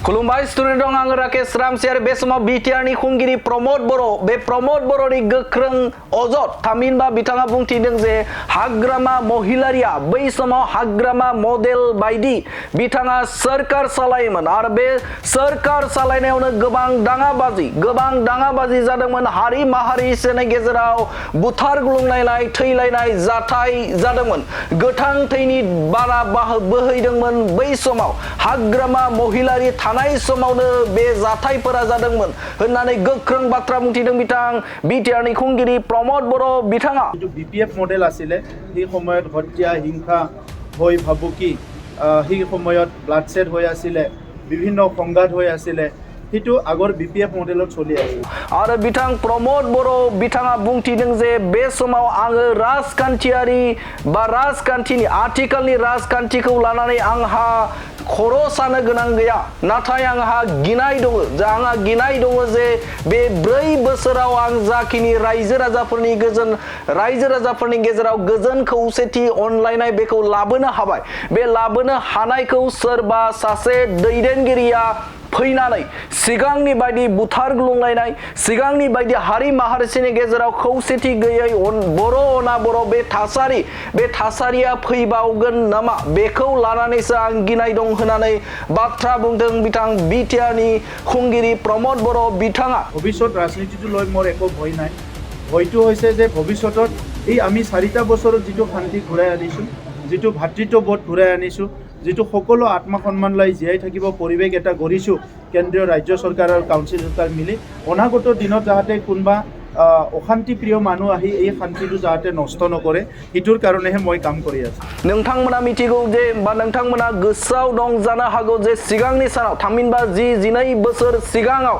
खुलुमबाय स्टुडेन्ट दं आं राकेश रामसियार बे समाव बिटिआर नि खुंगिरि प्रमद बर' बे प्रमद बर'नि गोख्रों अजद थामहिनबा बिथाङा बुंथिदों जे हाग्रामा महिलारिया बै समाव हाग्रामा मडेल बायदि बिथाङा सोरखार सालायोमोन आरो बे सोरखार सालायनायावनो गोबां दाङाबाजि जादोंमोन हारि माहारिनि गेजेराव बुथार गुलुंलायनाय थैलायनाय जाथाय जादोंमोन गोथां थैनि बारा बोहैदोंमोन बै समाव हाग्रामा महिलारि थानाय समावनो बे जाथायफोरा जादोंमोन होननानै गोख्रों बाथ्रा बुंथिदों बिथां बिटिआर नि खुंगिरि प्रमद बर' बिथाङा বিপিএফ মডেল আছিলে সেই সময়ত হত্যা হিংসা হৈ ভাবুকি সেই সময়ত ব্লাডশেড হৈ আছিলে বিভিন্ন সংঘাত হৈ আছিলে সেইটো আগৰ বিপিএফ মডেলত চলি আছে आरो बिथां प्रमद बर' बिथाङा बुंथिदों जे बे समाव आङो राजखान्थियारि बा राजखान्थिनि आथिखालनि राजखान्थिखौ लानानै आंहा खर' सानो गोनां गैया नाथाय आंहा गिनाय दङ जे बे 4 बोसोराव आं जाखिनि रायजो राजाफोरनि गेजेराव गोजोन खौसेथि अनलायनाय बेखौ लाबोनो हाबाय बे लाबोनो हानायखौ सोरबा सासे दैदेनगिरिया फैनानै सिगांनि बायदि बुथार गुलुंलायनाय सिगांनि बायदि हारि माहारिनि गेजेराव खौसेथि गैयै बर' अना बर' बे थासारिया फैबावगोन नामा बेखौ लानानैसो आं गिनाय दं होननानै बाथ्रा बुंदों बिथां बिटिआर नि खुंगिरि प्रमद बर' बिथाङा ভৱিষ্যত ৰাজনীতিটো লৈ মোৰ একো ভয় নাই ভয়টো হৈছে যে ভৱিষ্যতত এই আমি 4টা বছৰত যিটো শান্তি ঘূৰাই আনিছোঁ যিটো ভাতৃত্ববোধ ঘূৰাই আনিছোঁ যিটো সকলো আত্মসন্মান লৈ জীয়াই থাকিব পৰিৱেশ এটা গঢ়িছোঁ কেন্দ্ৰীয় ৰাজ্য চৰকাৰ আৰু কাউন্সিল চৰকাৰ মিলি অনাগত দিনত যাতে কোনোবা অশান্তিপ্ৰিয় মানুহ আহি এই শান্তিটো যাতে নষ্ট নকৰে ইটোৰ কাৰণেহে মই কাম কৰি আছোঁ नोंथांमोना मिथिगौ जे बा नोंथांमोना गोसोआव दं जानो हागौ जे सिगांनि सानाव थामहिनबा 12 बोसोर सिगाङाव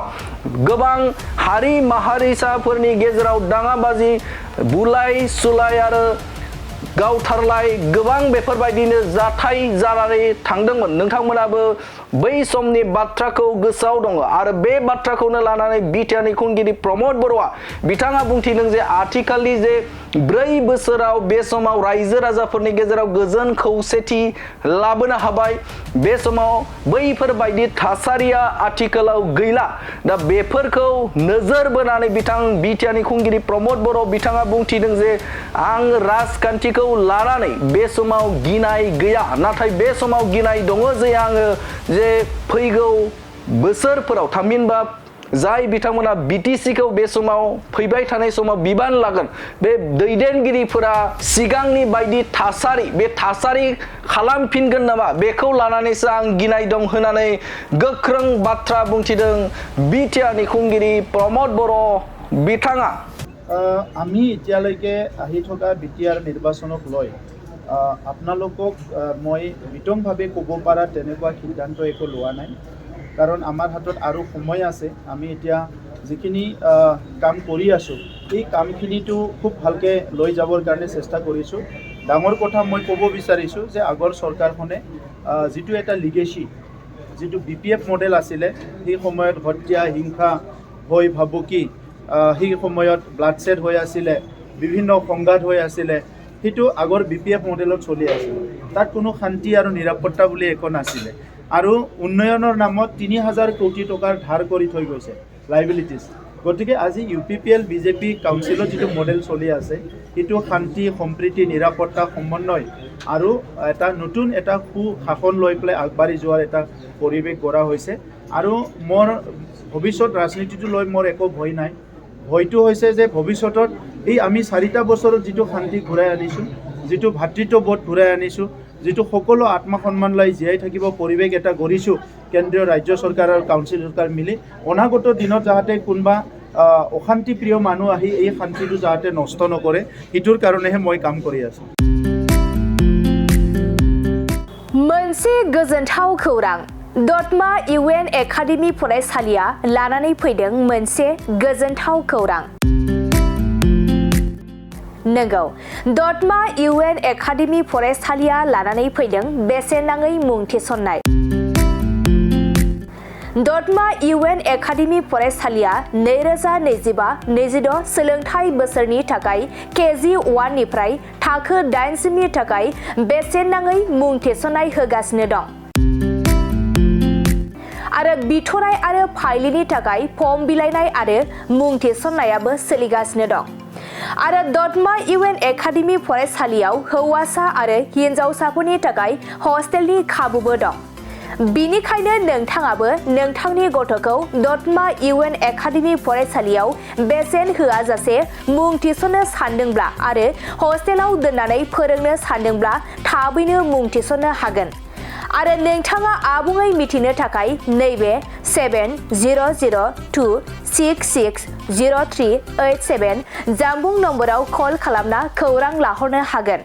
गोबां हारि माहारिसाफोरनि गेजेराव दाङाबाजि बुलाय सुलाय आरो गावथारलाय गोबां बेफोरबायदिनो जाथाय जानानै थांदोंमोन नोंथांमोनाबो बै समनि बाथ्राखौ गोसोआव दङ आरो बे बाथ्राखौनो लानानै बिटिआर नि खुंगिरि प्रमद बर'आ बिथाङा बुंथिदों जे आथिखालनि जे 4 बोसोराव बे समाव रायजो राजाफोरनि गेजेराव गोजोन खौसेथि लाबोनो हाबाय बे समाव बैफोरबायदि थासारिया आथिखालाव गैला दा बेफोरखौ नोजोर बोनानै बिथां बिटिआर नि खुंगिरि प्रमद बर' बिथाङा बुंथिदों जे आं राजखान्थिखौ लानानै बे समाव गिनाय गैया नाथाय बे समाव गिनाय दङ जे आङो जे फैगौ बोसोरफोराव थामहिनबा जाय बिथांमोना बिटिसि खौ बे समाव फैबाय थानाय समाव बिबान लागोन बे दैदेनगिरिफोरा सिगांनि बायदि थासारि खालामफिनगोन नामा बेखौ लानानैसो आं गिनाय दं होननानै गोख्रों बाथ्रा बुंथिदों बिटिआर नि खुंगिरि प्रमद बर' बिथाङा আমি এতিয়ালৈকে আহি থকা বিটিআৰ নিৰ্বাচনক লৈ আপোনালোকক মই বিতংভাৱে ক'ব পৰা তেনেকুৱা সিদ্ধান্ত একো লোৱা নাই কাৰণ আমাৰ হাতত আৰু সময় আছে আমি এতিয়া যিখিনি কাম কৰি আছোঁ এই কামখিনিটো খুব ভালকৈ লৈ যাবৰ কাৰণে চেষ্টা কৰিছোঁ ডাঙৰ কথা মই ক'ব বিচাৰিছোঁ যে আগৰ চৰকাৰখনে যিটো এটা লিগেচি যিটো বিপিএফ মডেল আছিলে সেই সময়ত হত্যা হিংসা হৈ ভাবুকি সেই সময়ত ব্লাডশেড হৈ আছিলে বিভিন্ন সংঘাত হৈ আছিলে সেইটো আগৰ বিপিএফ মডেলত চলি আছিলে তাত কোনো শান্তি আৰু নিৰাপত্তা বুলি একো নাছিলে আৰু উন্নয়নৰ নামত 3000 কোটি টকাৰ ধাৰ কৰি থৈ গৈছে লাইবিলিটিজ গতিকে আজি ইউপিপিএল বিজেপি কাউন্সিলৰ যিটো মডেল চলি আছে সেইটো শান্তি সম্প্ৰীতি নিৰাপত্তা সমন্বয় আৰু এটা নতুন এটা সুশাসন লৈ পেলাই আগবাঢ়ি যোৱাৰ এটা পৰিৱেশ গঢ়া হৈছে আৰু মোৰ ভৱিষ্যত ৰাজনীতিটো লৈ মোৰ একো ভয় নাই ভয়টো হৈছে যে ভৱিষ্যতত এই আমি 4টা বছৰত যিটো শান্তি ঘূৰাই আনিছোঁ যিটো ভাতৃত্ববোধ ঘূৰাই আনিছোঁ যিটো সকলো আত্মসন্মান লৈ জীয়াই থাকিব পৰিৱেশ এটা গঢ়িছোঁ কেন্দ্ৰীয় ৰাজ্য চৰকাৰ আৰু কাউন্সিল চৰকাৰ মিলি অনাগত দিনত যাতে কোনোবা অশান্তিপ্ৰিয় মানুহ আহি এই শান্তিটো যাতে নষ্ট নকৰে ইটোৰ কাৰণেহে মই কাম কৰি আছোঁ मोनसे गोजोनथाव खौरां दतमा इउएन एकाडेमि फरायसालिया लानानै फैदों मोनसे गोजोनथाव खौरां नंगौ दतमा इउएन एकाडेमि फरायसालिया लानानै फैदों बेसेन नाङै मुं थिसननाय दतमा इउएन एकाडेमि फरायसालिया 2025-26 सोलोंथाइ बोसोरनि थाखाय केजि 1 निफ्राय थाखो 8 सिमनि थाखाय बेसेन नाङै मुं थिसननाय होगासिनो दं आरो बिथराय आरो फाइलिनि थाखाय फर्म बिलाइनाय आरो मुं थिसननायाबो सोलिगासिनो दं। आरो दतमा इउएन एकाडेमि फरायसालियाव हौवासा आरो हिनजावसाफोरनि थाखाय हस्टेलनि खाबुबो दं। बिनिखायनो नोंथाङाबो नोंथांनि गथ'खौ दतमा इउएन एकाडेमि फरायसालियाव बेसेन होआजासे मुं थिसननो सानदोंब्ला आरो हस्टेलाव दोननानै फोरोंनो सानदोंब्ला थाबैनो मुं थिसननो हागोन। आरो नोंथाङा आबुङै मिथिनो थाखाय नैबे 7002660387 जानबुं नम्बराव कल खालामना खौरां लाहरनो हागोन।